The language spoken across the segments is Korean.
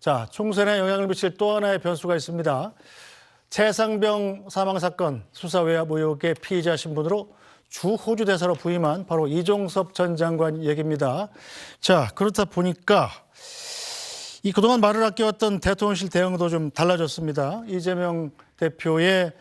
자, 총선에 영향을 미칠 또 하나의 변수가 있습니다. 최상병 사망 사건 수사 외압 의혹의 피의자 신분으로 주 호주 대사로 부임한 바로 이종섭 전 장관 얘기입니다. 자, 그렇다 보니까 이 그동안 말을 아껴왔던 대통령실 대응도 좀 달라졌습니다. 이재명 대표의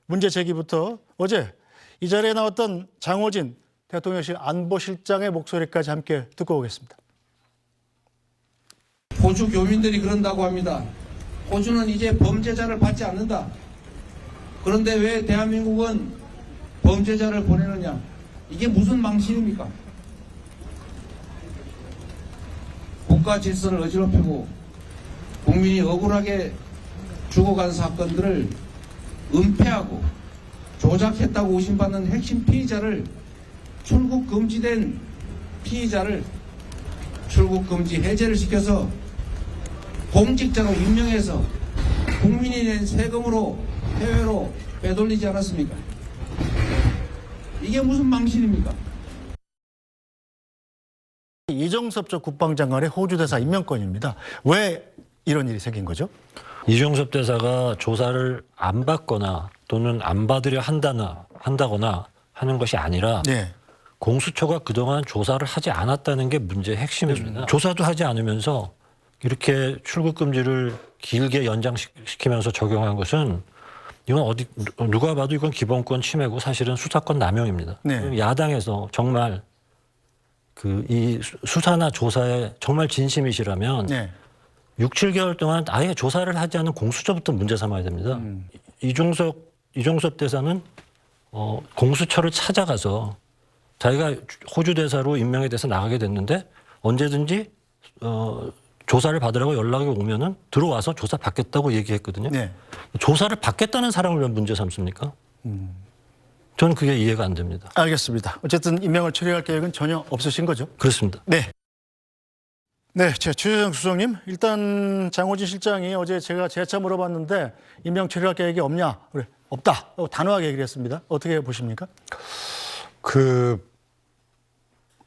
문제 제기부터 어제 이 자리에 나왔던 장호진 대통령실 안보실장의 목소리까지 함께 듣고 오겠습니다. 호주 교민들이 그런다고 합니다. 호주는 이제 범죄자를 받지 않는다. 그런데 왜 대한민국은 범죄자를 보내느냐? 이게 무슨 망신입니까? 국가 질서를 어지럽히고 국민이 억울하게 죽어간 사건들을 은폐하고 조작했다고 의심받는 핵심 피의자를 출국 금지된 피의자를 출국 금지 해제를 시켜서 공직자로 임명해서 국민이 낸 세금으로 해외로 빼돌리지 않았습니까? 이게 무슨 망신입니까? 이종섭 전 국방장관의 호주 대사 임명권입니다. 왜 이런 일이 생긴 거죠? 이종섭 대사가 조사를 안 받거나 또는 안 받으려 한다거나 하는 것이 아니라 네. 공수처가 그동안 조사를 하지 않았다는 게 문제의 핵심입니다. 조사도 하지 않으면서 이렇게 출국 금지를 길게 연장시키면서 적용한 것은 이건 누가 봐도 이건 기본권 침해고 사실은 수사권 남용입니다. 네. 야당에서 정말 이 수사나 조사에 정말 진심이시라면 네. 6, 7개월 동안 아예 조사를 하지 않은 공수처부터 문제 삼아야 됩니다. 이종섭 대사는 공수처를 찾아가서 자기가 호주 대사로 임명이 돼서 나가게 됐는데 언제든지 조사를 받으라고 연락이 오면은 들어와서 조사 받겠다고 얘기했거든요. 네. 조사를 받겠다는 사람을 왜 문제 삼습니까? 저는 그게 이해가 안 됩니다. 알겠습니다. 어쨌든 임명을 처리할 계획은 전혀 없으신 거죠? 그렇습니다. 네. 네, 최재형 수석님, 일단 장호진 실장이 어제 제가 재차 물어봤는데 임명 처리할 계획이 없냐? 그래, 없다. 단호하게 얘기를 했습니다. 어떻게 보십니까?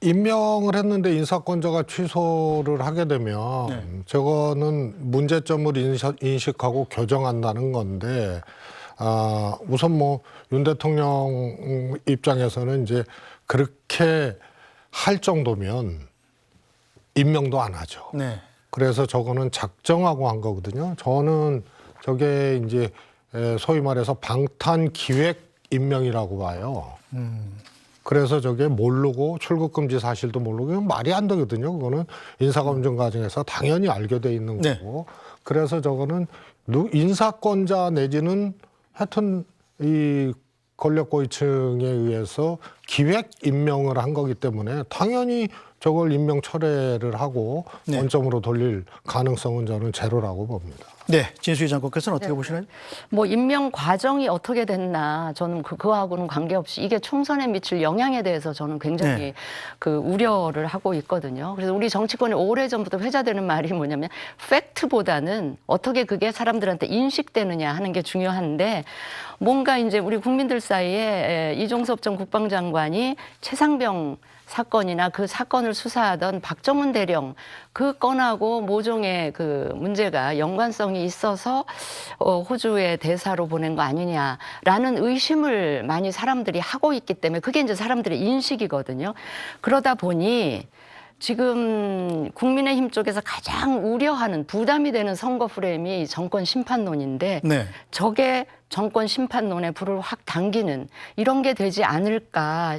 임명을 했는데 인사권자가 취소를 하게 되면 네. 저거는 문제점을 인식하고 교정한다는 건데 우선 윤 대통령 입장에서는 이제 그렇게 할 정도면 임명도 안 하죠. 네. 그래서 저거는 작정하고 한 거거든요. 저는 저게 이제 소위 말해서 방탄 기획 임명이라고 봐요. 그래서 저게 모르고 출국 금지 사실도 모르고 말이 안 되거든요. 그거는 인사검증 과정에서 당연히 알게 돼 있는 거고. 네. 그래서 저거는 인사권자 내지는 하여튼 이 권력 고위층에 의해서 기획 임명을 한 거기 때문에 당연히 저걸 임명 철회를 하고 네. 원점으로 돌릴 가능성은 저는 제로라고 봅니다. 네, 진수희 장관께서는 어떻게 보시나요? 임명 과정이 어떻게 됐나 저는 그거하고는 관계없이 이게 총선에 미칠 영향에 대해서 저는 굉장히 우려를 하고 있거든요. 그래서 우리 정치권이 오래전부터 회자되는 말이 뭐냐면 팩트보다는 어떻게 그게 사람들한테 인식되느냐 하는 게 중요한데 뭔가 이제 우리 국민들 사이에 이종섭 전 국방장관이 최상병 사건이나 그 사건을 수사하던 박정훈 대령 그 건하고 모종의 그 문제가 연관성이 있어서 호주의 대사로 보낸 거 아니냐라는 의심을 많이 사람들이 하고 있기 때문에 그게 이제 사람들의 인식이거든요. 그러다 보니 지금 국민의힘 쪽에서 가장 우려하는 부담이 되는 선거 프레임이 정권 심판론인데 네. 저게 정권 심판론에 불을 확 당기는 이런 게 되지 않을까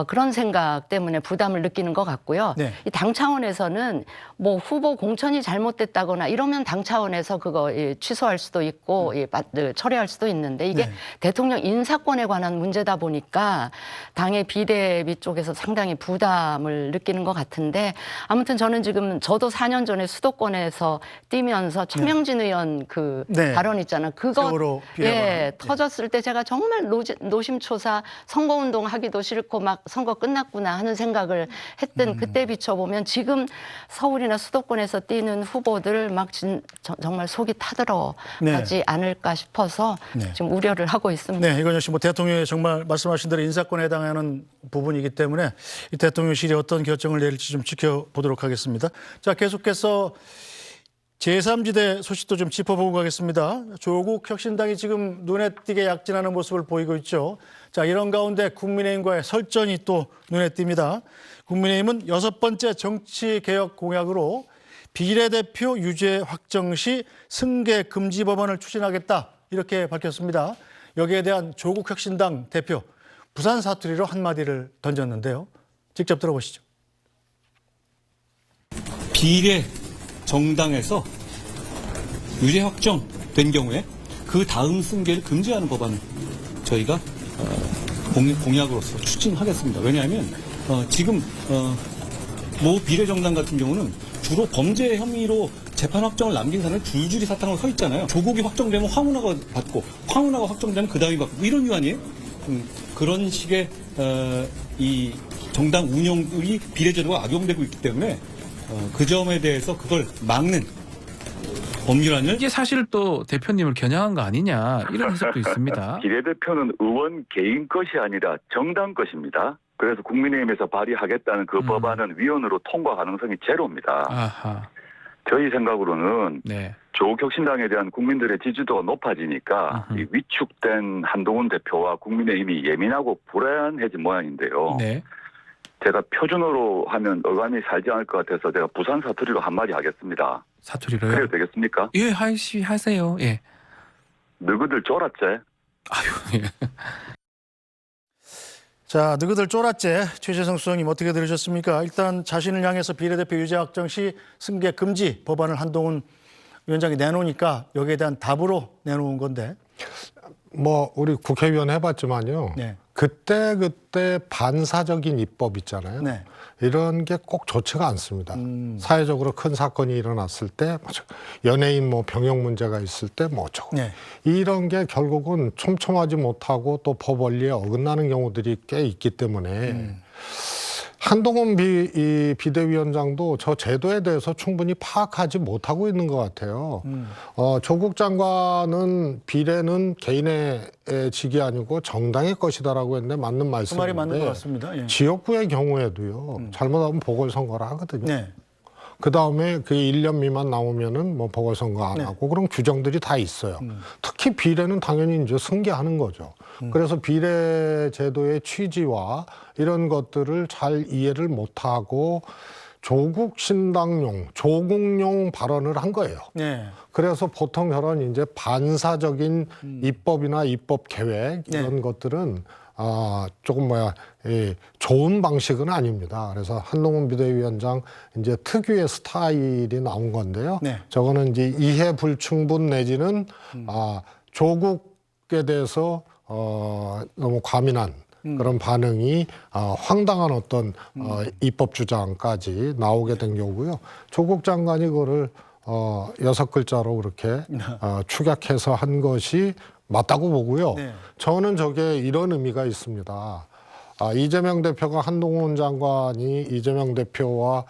그런 생각 때문에 부담을 느끼는 것 같고요. 네. 이 당 차원에서는 후보 공천이 잘못됐다거나 이러면 당 차원에서 그거 취소할 수도 있고 철회할 수도 있는데 이게 네. 대통령 인사권에 관한 문제다 보니까 당의 비대위 쪽에서 상당히 부담을 느끼는 것 같은데 아무튼 저는 지금 저도 4년 전에 수도권에서 뛰면서 최명진 의원 네. 발언 있잖아요. 그거 터졌을 때 제가 정말 노심초사 선거운동 하기도 싫고 막 선거 끝났구나 하는 생각을 했던 그때 비춰보면 지금 서울이나 수도권에서 뛰는 후보들 막 정말 속이 타들어가지 않을까 싶어서 지금 우려를 하고 있습니다. 네, 이건 역시 대통령이 정말 말씀하신 대로 인사권에 해당하는 부분이기 때문에 이 대통령실이 어떤 결정을 내릴지 좀 지켜보도록 하겠습니다. 자, 계속해서 제3지대 소식도 좀 짚어보고 가겠습니다. 조국 혁신당이 지금 눈에 띄게 약진하는 모습을 보이고 있죠. 자, 이런 가운데 국민의힘과의 설전이 또 눈에 띕니다. 국민의힘은 6번째 정치개혁 공약으로 비례대표 유죄 확정 시 승계 금지 법안을 추진하겠다 이렇게 밝혔습니다. 여기에 대한 조국 혁신당 대표 부산 사투리로 한마디를 던졌는데요. 직접 들어보시죠. 비례 정당에서 유죄 확정된 경우에 그 다음 승계를 금지하는 법안을 저희가 공약으로서 추진하겠습니다. 왜냐하면 지금 모 비례 정당 같은 경우는 주로 범죄 혐의로 재판 확정을 남긴 사람을 줄줄이 사탕으로 서 있잖아요. 조국이 확정되면 황운하가 받고 황운하가 확정되면 그 다음이 받고 이런 유한이에요. 그런 식의 이 정당 운영이 비례제도가 악용되고 있기 때문에 그 점에 대해서 그걸 막는 법률안을 이게 사실 또 대표님을 겨냥한 거 아니냐 이런 해석도 있습니다. 비례대표는 의원 개인 것이 아니라 정당 것입니다. 그래서 국민의힘에서 발의하겠다는 그 법안은 위원으로 통과 가능성이 제로입니다. 아하. 저희 생각으로는 네. 조국 혁신당에 대한 국민들의 지지도가 높아지니까 이 위축된 한동훈 대표와 국민의힘이 예민하고 불안해진 모양인데요. 네. 제가 표준어로 하면 어감이 살지 않을 것 같아서 제가 부산 사투리로 한마디 하겠습니다. 사투리로요? 그래도 되겠습니까? 예, 하세요. 예. 너희들 쫄았지? 아유, 예. 자, 너희들 쫄았제. 최재성 수석님 어떻게 들으셨습니까? 일단 자신을 향해서 비례대표 유죄 확정 시 승계 금지 법안을 한동훈 위원장이 내놓으니까 여기에 대한 답으로 내놓은 건데. 뭐 우리 국회의원 해봤지만요. 네. 그때 반사적인 입법 있잖아요. 네. 이런 게 꼭 좋지가 않습니다. 사회적으로 큰 사건이 일어났을 때, 연예인 뭐 병역 문제가 있을 때 뭐 어쩌고. 네. 이런 게 결국은 촘촘하지 못하고 또 법 원리에 어긋나는 경우들이 꽤 있기 때문에 한동훈 비대위원장도 저 제도에 대해서 충분히 파악하지 못하고 있는 것 같아요. 조국 장관은 비례는 개인의 직이 아니고 정당의 것이다라고 했는데 맞는 그 말씀인데 말이 맞는 것 같습니다. 예. 지역구의 경우에도요. 잘못하면 보궐선거를 하거든요. 네. 그다음에 그게 1년 미만 나오면은 뭐 보궐선거 안 네. 하고 그런 규정들이 다 있어요. 특히 비례는 당연히 이제 승계하는 거죠. 그래서 비례 제도의 취지와 이런 것들을 잘 이해를 못하고 조국 신당용, 조국용 발언을 한 거예요. 네. 그래서 보통 저런 이제 반사적인 입법이나 입법 계획 이런 것들은 조금 좋은 방식은 아닙니다. 그래서 한동훈 비대위원장 이제 특유의 스타일이 나온 건데요. 네. 저거는 이제 이해 불충분 내지는 조국에 대해서 너무 과민한 그런 반응이 황당한 어떤 입법 주장까지 나오게 된 경우고요. 조국 장관이 그거를 6글자로 그렇게 축약해서 한 것이 맞다고 보고요. 네. 저는 저게 이런 의미가 있습니다. 이재명 대표가 한동훈 장관이 이재명 대표와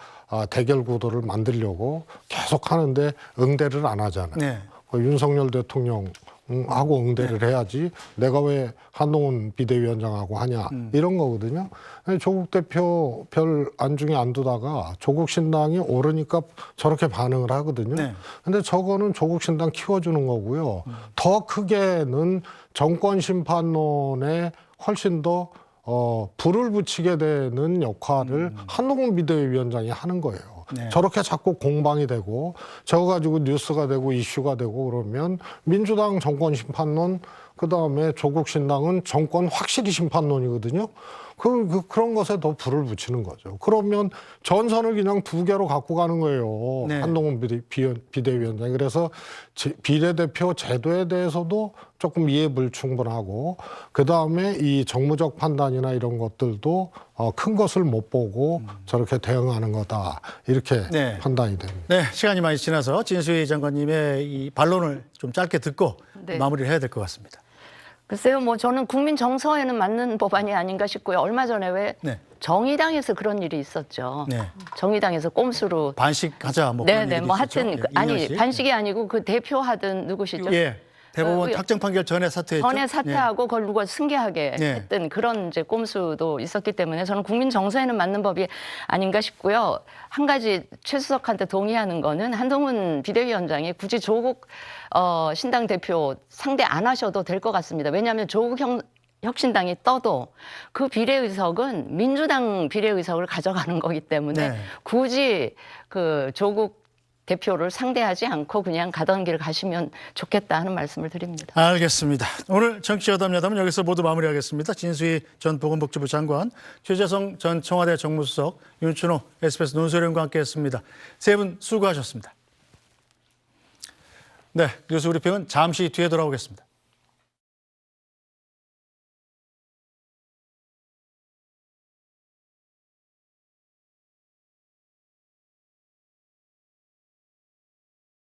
대결 구도를 만들려고 계속 하는데 응대를 안 하잖아요. 네. 윤석열 대통령하고 응대를 해야지 내가 왜 한동훈 비대위원장하고 하냐 이런 거거든요. 조국 대표 별 안중에 안 두다가 조국 신당이 오르니까 저렇게 반응을 하거든요. 네. 근데 저거는 조국 신당 키워주는 거고요. 더 크게는 정권 심판론에 훨씬 더 불을 붙이게 되는 역할을 한동훈 비대위원장이 하는 거예요. 네. 저렇게 자꾸 공방이 되고 저거 가지고 뉴스가 되고 이슈가 되고 그러면 민주당 정권 심판론 그다음에 조국 신당은 정권 확실히 심판론이거든요. 그런 것에 더 불을 붙이는 거죠. 그러면 전선을 그냥 2개로 갖고 가는 거예요. 네. 한동훈 비대위원장이. 그래서 비례대표 제도에 대해서도 조금 이해 불충분하고 그다음에 이 정무적 판단이나 이런 것들도 큰 것을 못 보고 저렇게 대응하는 거다. 이렇게 네. 판단이 됩니다. 네, 시간이 많이 지나서 진수희 장관님의 이 반론을 좀 짧게 듣고 네. 마무리를 해야 될 것 같습니다. 글쎄요, 뭐 저는 국민 정서에는 맞는 법안이 아닌가 싶고요. 얼마 전에 왜 네. 정의당에서 그런 일이 있었죠. 네. 정의당에서 꼼수로 반씩하자 뭐 그런 네네 얘기도 뭐 있었죠. 하여튼 예, 아니 이현식. 반씩이 아니고 그 대표하던 누구시죠? 예. 대법원 확정 판결 전에 사퇴했죠. 전에 사퇴하고 그걸 누가 승계하게 예. 했던 그런 이제 꼼수도 있었기 때문에 저는 국민 정서에는 맞는 법이 아닌가 싶고요. 한 가지 최수석한테 동의하는 거는 한동훈 비대위원장이 굳이 조국 신당 대표 상대 안 하셔도 될 것 같습니다. 왜냐하면 조국 혁신당이 떠도 그 비례의석은 민주당 비례의석을 가져가는 거기 때문에 네. 굳이 그 조국 대표를 상대하지 않고 그냥 가던 길 가시면 좋겠다 하는 말씀을 드립니다. 알겠습니다. 오늘 정치여담 여기서 모두 마무리하겠습니다. 진수희 전 보건복지부 장관, 최재성 전 청와대 정무수석, 윤춘호 SBS 논설위원과 함께했습니다. 세 분 수고하셨습니다. 네, 뉴스브리핑은 잠시 뒤에 돌아오겠습니다.